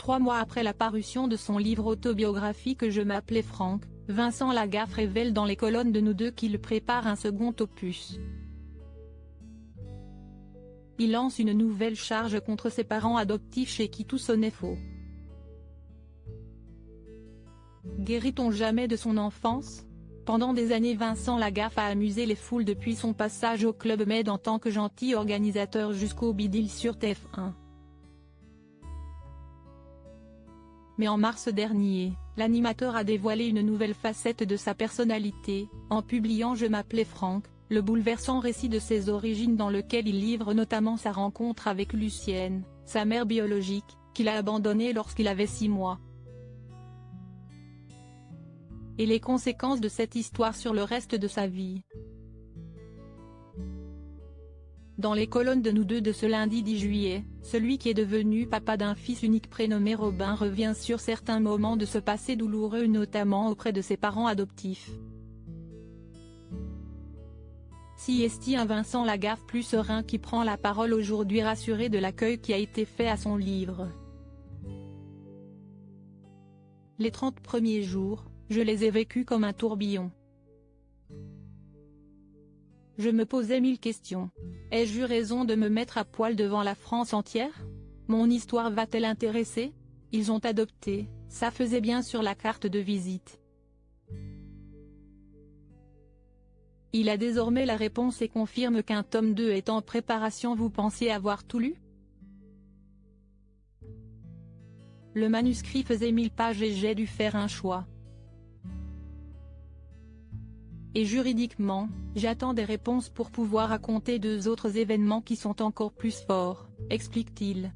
3 mois après la parution de son livre autobiographique Je m'appelais Franck, Vincent Lagaffe révèle dans les colonnes de Nous Deux qu'il prépare un second opus. Il lance une nouvelle charge contre ses parents adoptifs chez qui tout sonnait faux. Guérit-on jamais de son enfance? Pendant des années, Vincent Lagaffe a amusé les foules depuis son passage au Club Med en tant que gentil organisateur jusqu'au bidil sur TF1. Mais en mars dernier, l'animateur a dévoilé une nouvelle facette de sa personnalité, en publiant Je m'appelais Franck, le bouleversant récit de ses origines dans lequel il livre notamment sa rencontre avec Lucienne, sa mère biologique, qu'il a abandonnée lorsqu'il avait 6 mois. Et les conséquences de cette histoire sur le reste de sa vie. Dans les colonnes de Nous Deux de ce lundi 10 juillet, celui qui est devenu papa d'un fils unique prénommé Robin revient sur certains moments de ce passé douloureux, notamment auprès de ses parents adoptifs. Si est-il un Vincent Lagaffe plus serein qui prend la parole aujourd'hui, rassuré de l'accueil qui a été fait à son livre. Les 30 premiers jours, je les ai vécus comme un tourbillon. Je me posais 1000 questions. Ai-je eu raison de me mettre à poil devant la France entière? Mon histoire va-t-elle intéresser? Ils ont adopté, ça faisait bien sur la carte de visite. Il a désormais la réponse et confirme qu'un tome 2 est en préparation. Vous pensiez avoir tout lu? Le manuscrit faisait 1000 pages et j'ai dû faire un choix. Et juridiquement, j'attends des réponses pour pouvoir raconter 2 autres événements qui sont encore plus forts, explique-t-il.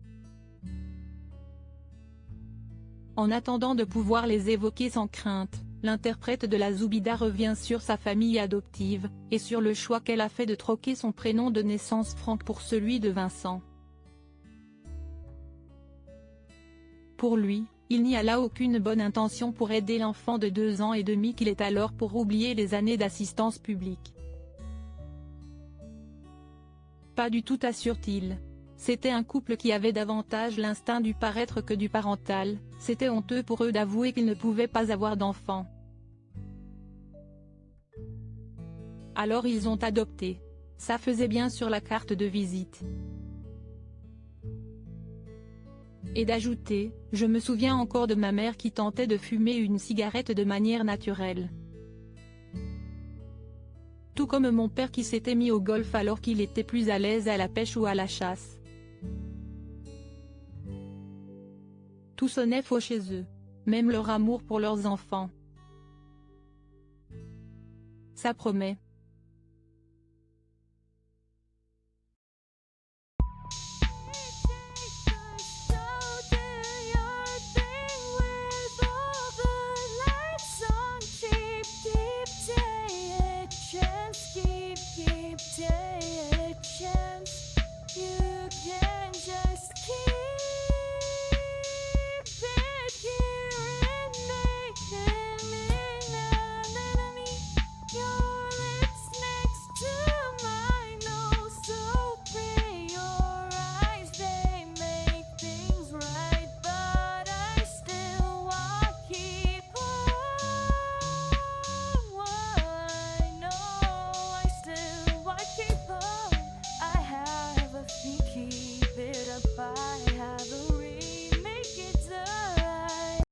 En attendant de pouvoir les évoquer sans crainte, l'interprète de la Zoubida revient sur sa famille adoptive, et sur le choix qu'elle a fait de troquer son prénom de naissance Franck pour celui de Vincent. Pour lui, il n'y a là aucune bonne intention pour aider l'enfant de 2 ans et demi qu'il est alors pour oublier les années d'assistance publique. Pas du tout, assure-t-il. C'était un couple qui avait davantage l'instinct du paraître que du parental, c'était honteux pour eux d'avouer qu'ils ne pouvaient pas avoir d'enfant. Alors ils ont adopté. Ça faisait bien sur la carte de visite. Et d'ajouter, je me souviens encore de ma mère qui tentait de fumer une cigarette de manière naturelle. Tout comme mon père qui s'était mis au golf alors qu'il était plus à l'aise à la pêche ou à la chasse. Tout sonnait faux chez eux, même leur amour pour leurs enfants. Ça promet.